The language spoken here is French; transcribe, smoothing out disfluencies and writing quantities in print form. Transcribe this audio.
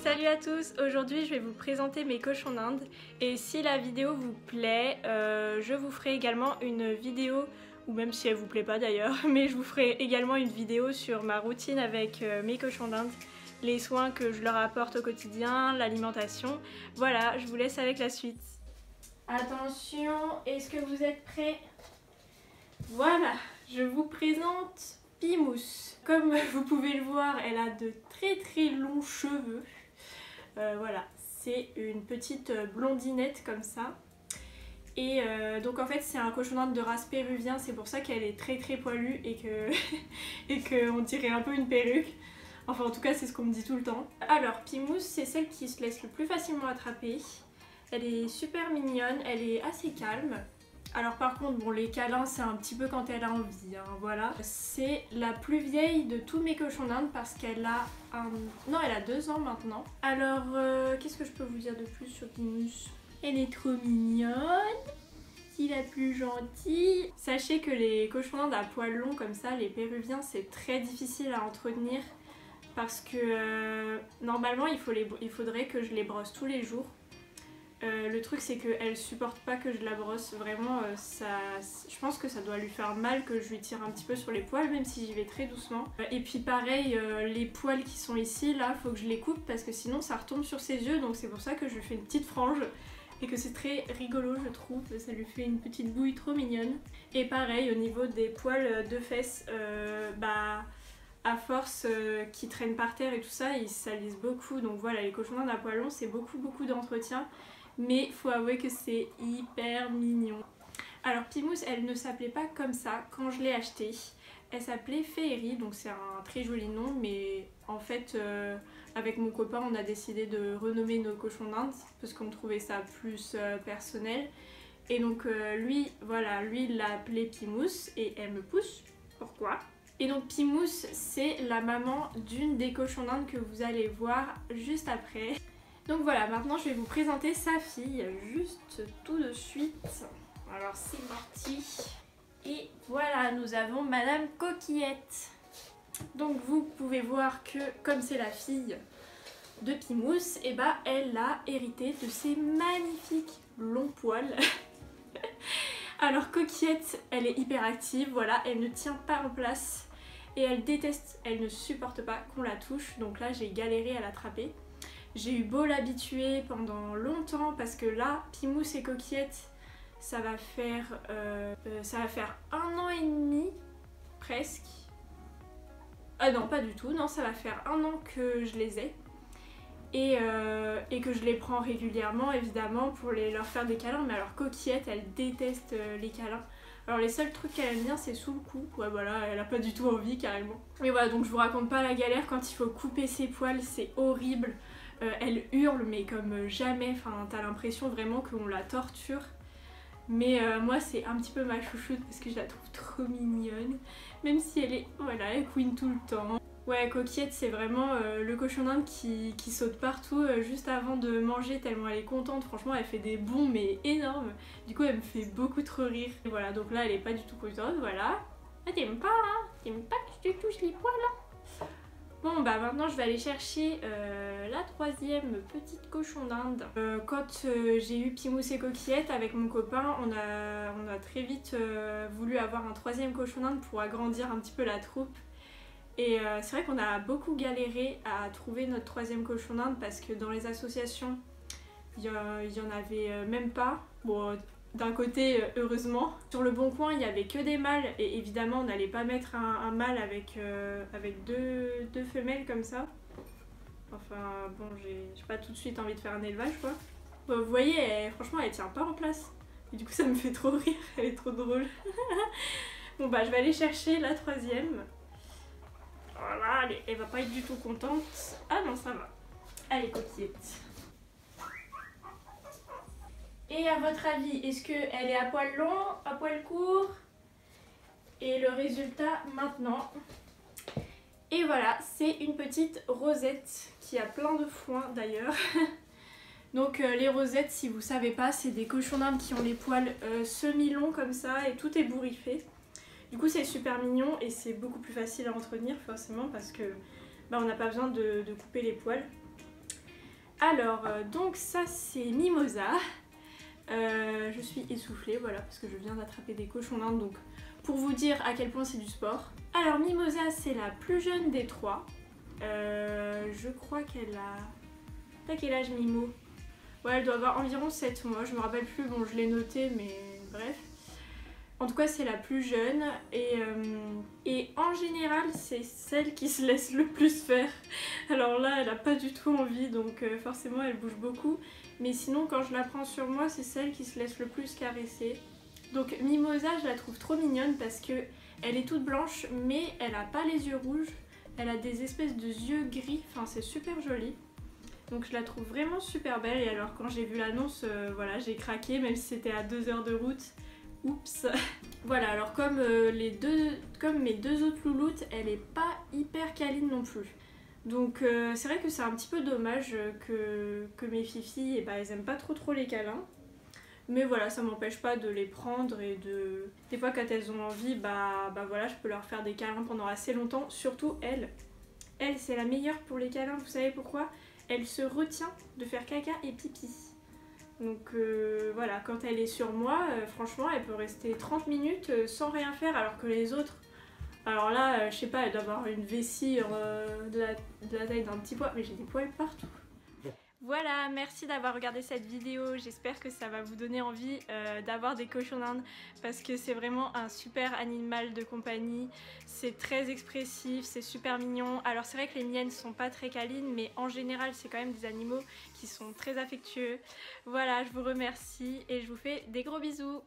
Salut à tous, aujourd'hui je vais vous présenter mes cochons d'Inde et si la vidéo vous plaît, je vous ferai également une vidéo, ou même si elle vous plaît pas d'ailleurs, mais je vous ferai également une vidéo sur ma routine avec mes cochons d'Inde, les soins que je leur apporte au quotidien, l'alimentation. Voilà, je vous laisse avec la suite. Attention, est-ce que vous êtes prêts? Voilà, je vous présente Pimousse. Comme vous pouvez le voir, elle a de très longs cheveux. Voilà, c'est une petite blondinette comme ça. Et donc en fait c'est un cochon d'Inde de race péruvien, c'est pour ça qu'elle est très poilue et que on dirait un peu une perruque. Enfin en tout cas c'est ce qu'on me dit tout le temps. Alors Pimousse, c'est celle qui se laisse le plus facilement attraper. Elle est super mignonne, elle est assez calme. Alors par contre, bon, les câlins c'est un petit peu quand elle a envie, hein, voilà. C'est la plus vieille de tous mes cochons d'Inde parce qu'elle a non, elle a 2 ans maintenant. Alors, qu'est-ce que je peux vous dire de plus sur Pimousse? Elle est trop mignonne, c'est la plus gentille. Sachez que les cochons d'Inde à poils longs comme ça, les péruviens, c'est très difficile à entretenir parce que normalement il faudrait que je les brosse tous les jours. Le truc c'est qu'elle supporte pas que je la brosse, vraiment je pense que ça doit lui faire mal que je lui tire un petit peu sur les poils même si j'y vais très doucement. Et puis pareil, les poils qui sont ici là, faut que je les coupe parce que sinon ça retombe sur ses yeux, donc c'est pour ça que je lui fais une petite frange et que c'est très rigolo je trouve, ça lui fait une petite bouille trop mignonne. Et pareil au niveau des poils de fesses, à force qu'ils traînent par terre et tout ça, ils salissent beaucoup, donc voilà, les cochons d'Inde à poils longs c'est beaucoup d'entretien. Mais faut avouer que c'est hyper mignon. Alors Pimousse, elle ne s'appelait pas comme ça quand je l'ai achetée. Elle s'appelait Féerie, donc c'est un très joli nom, mais en fait avec mon copain on a décidé de renommer nos cochons d'Inde parce qu'on trouvait ça plus personnel. Et donc lui, voilà, lui il l'a appelée Pimousse et elle me pousse. Pourquoi? Et donc Pimousse, c'est la maman d'une des cochons d'Inde que vous allez voir juste après. Donc voilà, maintenant je vais vous présenter sa fille, juste tout de suite. Alors c'est parti. Et voilà, nous avons Madame Coquillette. Donc vous pouvez voir que comme c'est la fille de Pimousse, et bah elle a hérité de ses magnifiques longs poils. Alors Coquillette, elle est hyper active, voilà, elle ne tient pas en place. Et elle déteste, elle ne supporte pas qu'on la touche. Donc là j'ai galéré à l'attraper. J'ai eu beau l'habituer pendant longtemps parce que là, Pimousse et Coquillette, ça va faire 1 an et demi, presque. Ah non, pas du tout, non, ça va faire 1 an que je les ai. Et que je les prends régulièrement, évidemment, pour leur faire des câlins. Mais alors Coquillette, elle déteste les câlins. Alors les seuls trucs qu'elle aime bien, c'est sous le cou. Ouais, voilà, elle a pas du tout envie, carrément. Mais voilà, donc je vous raconte pas la galère quand il faut couper ses poils, c'est horrible. Elle hurle mais comme jamais, enfin t'as l'impression vraiment qu'on la torture. Mais moi c'est un petit peu ma chouchoute parce que je la trouve trop mignonne. Même si elle est, voilà, elle couine tout le temps. Ouais, Coquillette c'est vraiment le cochon d'Inde qui saute partout juste avant de manger tellement elle est contente. Franchement elle fait des bonds mais énormes. Du coup elle me fait beaucoup trop rire. Et voilà, donc là elle est pas du tout contente, voilà. Ah t'aimes pas hein? T'aimes pas que je te touche les poils hein? Bon bah maintenant je vais aller chercher la 3e petite cochon d'Inde. Quand j'ai eu Pimousse et Coquillette avec mon copain, on a très vite voulu avoir un 3e cochon d'Inde pour agrandir un petit peu la troupe. Et c'est vrai qu'on a beaucoup galéré à trouver notre 3e cochon d'Inde parce que dans les associations, il y en avait même pas. Bon, d'un côté, heureusement. Sur le Bon Coin, il n'y avait que des mâles et évidemment, on n'allait pas mettre un mâle avec deux femelles comme ça. Enfin, bon, j'ai pas tout de suite envie de faire un élevage, quoi. Bon, vous voyez, franchement, elle tient pas en place. Et du coup, ça me fait trop rire, elle est trop drôle. Bon, bah, je vais aller chercher la 3e. Voilà, elle va pas être du tout contente. Ah non, ça va. Allez, Coquillette. Et à votre avis, est-ce qu'elle est à poil long, à poil court? Et le résultat maintenant. Et voilà, c'est une petite rosette qui a plein de foin d'ailleurs. Donc les rosettes, si vous savez pas, c'est des cochons d'Inde qui ont les poils semi-longs comme ça et tout est bourriffé. Du coup c'est super mignon et c'est beaucoup plus facile à entretenir forcément parce que on n'a pas besoin de couper les poils. Alors, donc ça c'est Mimosa. Je suis essoufflée, voilà, parce que je viens d'attraper des cochons d'Inde, donc pour vous dire à quel point c'est du sport. Alors Mimosa, c'est la plus jeune des trois. Je crois qu'elle a... T'as quel âge Mimo? Ouais, elle doit avoir environ 7 mois, je me rappelle plus, bon je l'ai noté, mais bref. En tout cas, c'est la plus jeune et en général, c'est celle qui se laisse le plus faire. Alors là, elle a pas du tout envie, donc forcément, elle bouge beaucoup. Mais sinon, quand je la prends sur moi, c'est celle qui se laisse le plus caresser. Donc Mimosa, je la trouve trop mignonne parce que elle est toute blanche, mais elle a pas les yeux rouges. Elle a des espèces de yeux gris, enfin c'est super joli. Donc je la trouve vraiment super belle et alors quand j'ai vu l'annonce, voilà, j'ai craqué même si c'était à 2 heures de route. Oups. Voilà, alors comme mes deux autres louloutes, elle est pas hyper câline non plus. Donc c'est vrai que c'est un petit peu dommage que mes fifis, eh ben, elles aiment pas trop les câlins. Mais voilà, ça m'empêche pas de les prendre et de... Des fois quand elles ont envie, bah voilà, je peux leur faire des câlins pendant assez longtemps. Surtout elle. Elle, c'est la meilleure pour les câlins, vous savez pourquoi? Elle se retient de faire caca et pipi. Donc voilà, quand elle est sur moi, franchement, elle peut rester 30 minutes sans rien faire, alors que les autres... Alors là, je sais pas, elle doit avoir une vessie de la taille d'un petit pois, mais j'ai des poils partout. Voilà, merci d'avoir regardé cette vidéo, j'espère que ça va vous donner envie d'avoir des cochons d'Inde parce que c'est vraiment un super animal de compagnie, c'est très expressif, c'est super mignon. Alors c'est vrai que les miennes sont pas très câlines mais en général c'est quand même des animaux qui sont très affectueux. Voilà, je vous remercie et je vous fais des gros bisous.